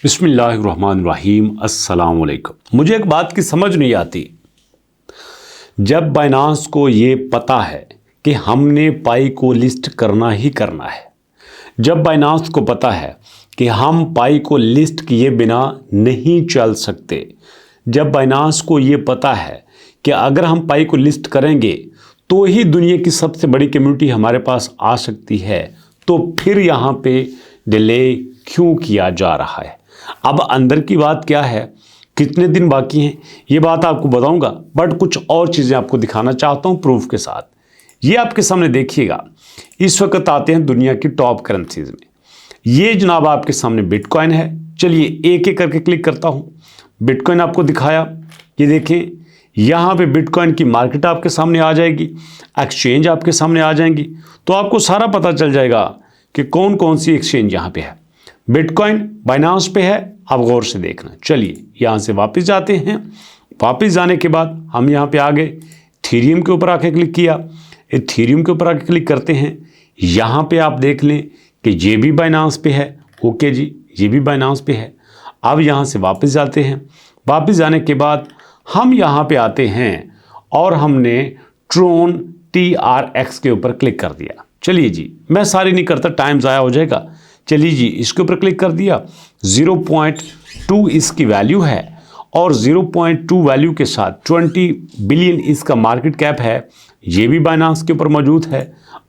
बिस्मिल्लाहिर्रहमानिर्रहीम। अस्सलाम वालेकुम। मुझे एक बात की समझ नहीं आती, जब बाइनांस को ये पता है कि हमने पाई को लिस्ट करना ही करना है, जब बाइनांस को पता है कि हम पाई को लिस्ट किए बिना नहीं चल सकते, जब बाइनांस को ये पता है कि अगर हम पाई को लिस्ट करेंगे तो ही दुनिया की सबसे बड़ी कम्युनिटी हमारे पास आ सकती है, तो फिर यहाँ पे डिले क्यों किया जा रहा है? अब अंदर की बात क्या है, कितने दिन बाकी हैं, ये बात आपको बताऊंगा, बट कुछ और चीज़ें आपको दिखाना चाहता हूँ प्रूफ के साथ। ये आपके सामने देखिएगा, इस वक्त आते हैं दुनिया की टॉप करेंसीज में। ये जनाब आपके सामने बिटकॉइन है। चलिए एक एक करके क्लिक करता हूँ। बिटकॉइन आपको दिखाया, ये देखें, यहाँ पे बिटकॉइन की मार्केट आपके सामने आ जाएगी, एक्सचेंज आपके सामने आ जाएंगी, तो आपको सारा पता चल जाएगा कि कौन कौन सी एक्सचेंज यहाँ पे है। बिटकॉइन बाइनांस पे है, आप गौर से देखना। चलिए यहाँ से वापस जाते हैं। वापस जाने के बाद हम यहाँ पे आ गए, इथेरियम के ऊपर आके क्लिक किया। इथेरियम के ऊपर आके क्लिक करते हैं, यहाँ पे आप देख लें कि ये भी बाइनांस पे है। ओके जी, ये भी बाइनांस पे है। अब यहाँ से वापस जाते हैं। वापस जाने के बाद हम यहाँ पे आते हैं और हमने ट्रोन TRX के ऊपर क्लिक कर दिया। चलिए जी, मैं सारी नहीं करता, टाइम ज़ाया हो जाएगा। चलिए जी, इसके ऊपर क्लिक कर दिया। 0.2 इसकी वैल्यू है और 0.2 वैल्यू के साथ 20 बिलियन इसका मार्केट कैप है। ये भी बाइनांस के ऊपर मौजूद है।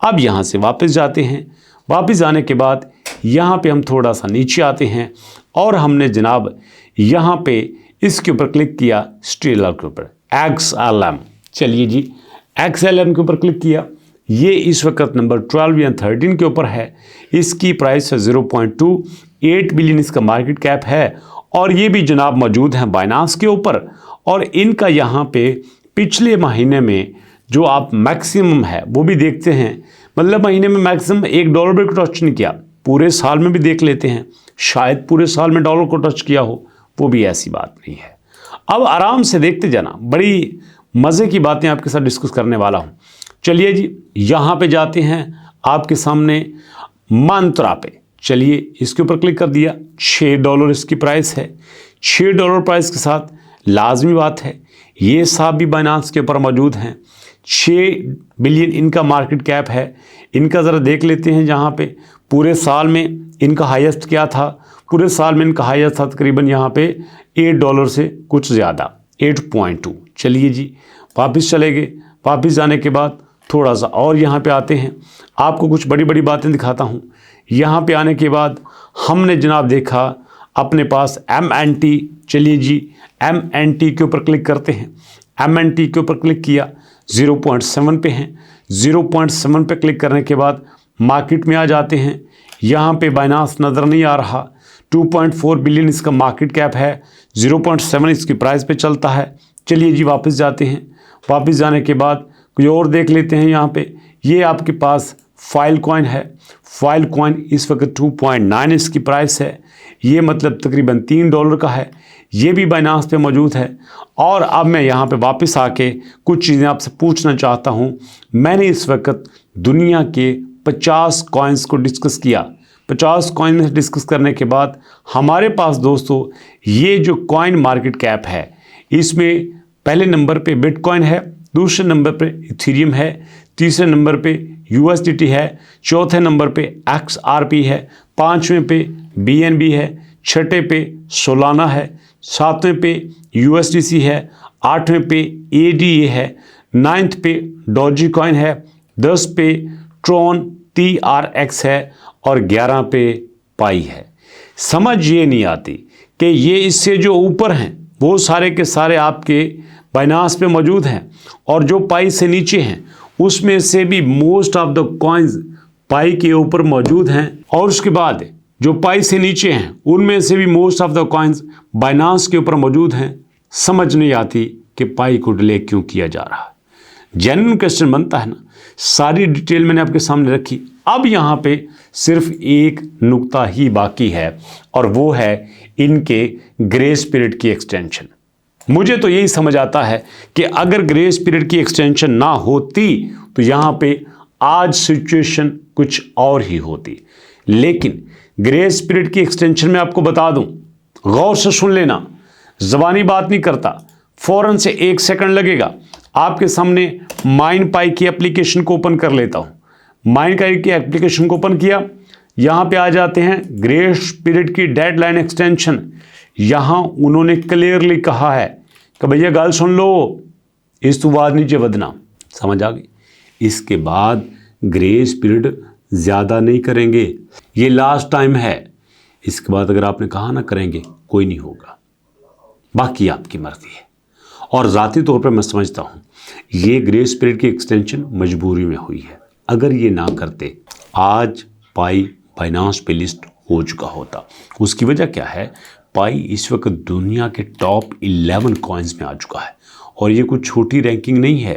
अब यहाँ से वापस जाते हैं। वापस जाने के बाद यहाँ पे हम थोड़ा सा नीचे आते हैं और हमने जनाब यहाँ पे इसके ऊपर क्लिक किया, स्टेलर के ऊपर XLM। चलिए जी, XLM के ऊपर क्लिक किया। ये इस वक्त नंबर 12 या 13 के ऊपर है। इसकी प्राइस है 0.28 बिलियन इसका मार्केट कैप है और ये भी जनाब मौजूद हैं बाइनांस के ऊपर। और इनका यहाँ पे पिछले महीने में जो आप मैक्सिमम है वो भी देखते हैं, मतलब महीने में मैक्सिमम $1 भी टच नहीं किया। पूरे साल में भी देख लेते हैं, शायद पूरे साल में डॉलर को टच किया हो, वो भी ऐसी बात नहीं है। अब आराम से देखते जाना, बड़ी मज़े की बातें आपके साथ डिस्कस करने वाला हूँ। चलिए जी, यहाँ पे जाते हैं आपके सामने मंत्रा पे। चलिए इसके ऊपर क्लिक कर दिया। $6 इसकी प्राइस है। $6 प्राइस के साथ लाजमी बात है ये साहब भी बाइनांस के ऊपर मौजूद हैं। 6 बिलियन इनका मार्केट कैप है। इनका ज़रा देख लेते हैं, जहाँ पे पूरे साल में इनका हाईएस्ट क्या था। पूरे साल में इनका हाईएस्ट था तकरीबन यहाँ पे $8 से कुछ ज़्यादा, 8.2। चलिए जी, वापस चले गए। वापस जाने के बाद थोड़ा सा और यहाँ पे आते हैं, आपको कुछ बड़ी बड़ी बातें दिखाता हूँ। यहाँ पे आने के बाद हमने जनाब देखा अपने पास MNT। चलिए जी, MNT के ऊपर क्लिक करते हैं। MNT के ऊपर क्लिक किया, 0.7 पे हैं। 0.7 पे क्लिक करने के बाद मार्केट में आ जाते हैं। यहाँ पे बाइनांस नज़र नहीं आ रहा। 2.4 बिलियन इसका मार्केट कैप है। 0.7 इसकी प्राइस पे चलता है। चलिए जी, वापस जाते हैं। वापस जाने के बाद कुछ और देख लेते हैं। यहाँ पे ये आपके पास फाइल कॉइन है। फाइल कॉइन इस वक्त 2.9 इसकी प्राइस है। ये मतलब तकरीबन $3 का है। ये भी बाइनांस पे मौजूद है। और अब मैं यहाँ पे वापस आके कुछ चीज़ें आपसे पूछना चाहता हूँ। मैंने इस वक्त दुनिया के 50 कॉइन्स को डिस्कस किया। 50 कॉइन में डिस्कस करने के बाद हमारे पास दोस्तों ये जो कॉइन मार्केट कैप है, इसमें पहले नंबर पे बिटकॉइन है, दूसरे नंबर पे इथेरियम है, तीसरे नंबर पे USDT है, चौथे नंबर पे XRP है, पांचवें पे BNB है, छठे पे सोलाना है, सातवें पे USDC है, आठवें पे ADA है, नाइन्थ पे डॉजी कॉइन है, 10 पे ट्रोन TRX है और 11 पे पाई है। समझ ये नहीं आती कि ये इससे जो ऊपर हैं वो सारे के सारे आपके बाइनांस पे मौजूद हैं और जो पाई से नीचे हैं उसमें से भी मोस्ट ऑफ द कॉइन्स पाई के ऊपर मौजूद हैं, और उसके बाद जो पाई से नीचे हैं उनमें से भी most of the coins Binance के ऊपर मौजूद हैं। समझ नहीं आती कि पाई को डिले क्यों किया जा रहा है। जेन्युइन क्वेश्चन बनता है ना। सारी डिटेल मैंने आपके सामने रखी। अब यहाँ पे सिर्फ एक नुक्ता ही बाकी है और वो है इनके ग्रेस पीरियड की एक्सटेंशन। मुझे तो यही समझ आता है कि अगर ग्रेस पीरियड की एक्सटेंशन ना होती तो यहाँ पे आज सिचुएशन कुछ और ही होती। लेकिन ग्रेस पीरियड की एक्सटेंशन में आपको बता दूं, गौर से सुन लेना, ज़बानी बात नहीं करता, फ़ौरन से 1 सेकंड लगेगा। आपके सामने माइंडपाई की एप्लीकेशन को ओपन कर लेता हूं। माइंडपाई की एप्लीकेशन को ओपन किया, यहां पे आ जाते हैं ग्रेस पीरियड की डेडलाइन एक्सटेंशन। यहां उन्होंने क्लियरली कहा है कि भैया गल सुन लो, इस तो बाद नीचे बदना, समझ आ गई। इसके बाद ग्रेस पीरियड ज़्यादा नहीं करेंगे, ये लास्ट टाइम है। इसके बाद अगर आपने कहा ना करेंगे, कोई नहीं होगा, बाकी आपकी मर्जी है। और ज़ाती तौर पर मैं समझता हूँ ये ग्रेस पीरियड की एक्सटेंशन मजबूरी में हुई है। अगर ये ना करते आज पाई बाइनांस पे लिस्ट हो चुका होता। उसकी वजह क्या है, पाई इस वक्त दुनिया के टॉप 11 कॉइन्स में आ चुका है और ये कुछ छोटी रैंकिंग नहीं है,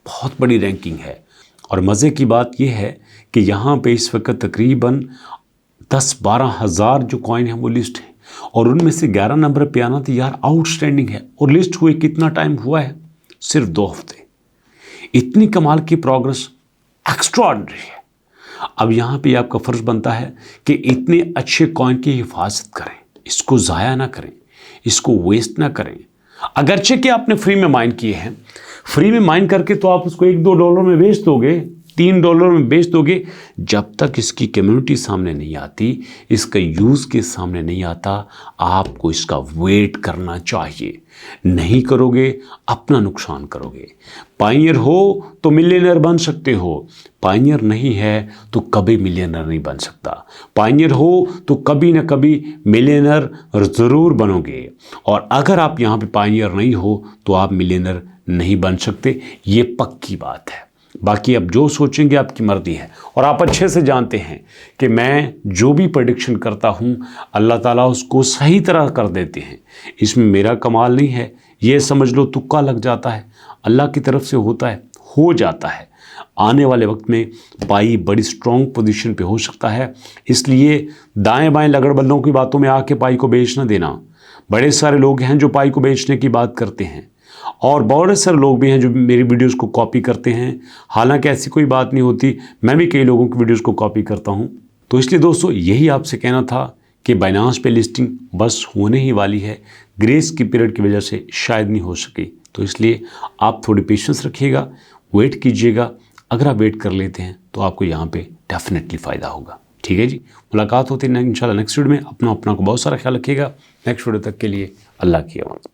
बहुत बड़ी रैंकिंग है। और मज़े की बात यह है कि यहाँ पे इस वक्त तकरीबन 10-12 हज़ार जो कॉइन है वो लिस्ट है और उनमें से 11 नंबर पे आना तो यार आउटस्टैंडिंग है। और लिस्ट हुए कितना टाइम हुआ है, सिर्फ 2 हफ्ते। इतनी कमाल की प्रोग्रेस, एक्स्ट्राऑर्डिनरी है। अब यहाँ पे आपका फ़र्ज़ बनता है कि इतने अच्छे कॉइन की हिफाजत करें, इसको ज़ाया ना करें, इसको वेस्ट ना करें। अगरचे कि आपने फ्री में माइन किए हैं, फ्री में माइन करके तो आप उसको $1-2 में बेच दोगे, $3 में बेच दोगे। जब तक इसकी कम्युनिटी सामने नहीं आती, इसका यूज़ के सामने नहीं आता, आपको इसका वेट करना चाहिए। नहीं करोगे अपना नुकसान करोगे। पायनियर हो तो मिलियनर बन सकते हो, पायनियर नहीं है तो कभी मिलियनर नहीं बन सकता। पायनियर हो तो कभी ना कभी मिलियनर ज़रूर बनोगे, और अगर आप यहाँ पे पायनियर नहीं हो तो आप मिलियनर नहीं बन सकते, ये पक्की बात है। बाकी अब जो सोचेंगे आपकी मर्जी है। और आप अच्छे से जानते हैं कि मैं जो भी प्रेडिक्शन करता हूँ अल्लाह ताला उसको सही तरह कर देते हैं, इसमें मेरा कमाल नहीं है। ये समझ लो तुक्का लग जाता है, अल्लाह की तरफ से होता है, हो जाता है। आने वाले वक्त में पाई बड़ी स्ट्रॉन्ग पोजीशन पे हो सकता है, इसलिए दाएं बाएं लगड़बल्लों की बातों में आके पाई को बेच ना देना। बड़े सारे लोग हैं जो पाई को बेचने की बात करते हैं और बहुत सारे लोग भी हैं जो मेरी वीडियोस को कॉपी करते हैं। हालांकि ऐसी कोई बात नहीं होती, मैं भी कई लोगों की वीडियोस को कॉपी करता हूं। तो इसलिए दोस्तों यही आपसे कहना था कि बाइनांस पे लिस्टिंग बस होने ही वाली है, ग्रेस की पीरियड की वजह से शायद नहीं हो सकी। तो इसलिए आप थोड़ी पेशेंस रखिएगा, वेट कीजिएगा। अगर आप वेट कर लेते हैं तो आपको यहाँ पे डेफिनेटली फ़ायदा होगा। ठीक है जी, मुलाकात होती है इंशाल्लाह नेक्स्ट वीडियो में। अपना को बहुत सारा ख्याल रखिएगा। नेक्स्ट वीडियो तक के लिए अल्लाह की अमान।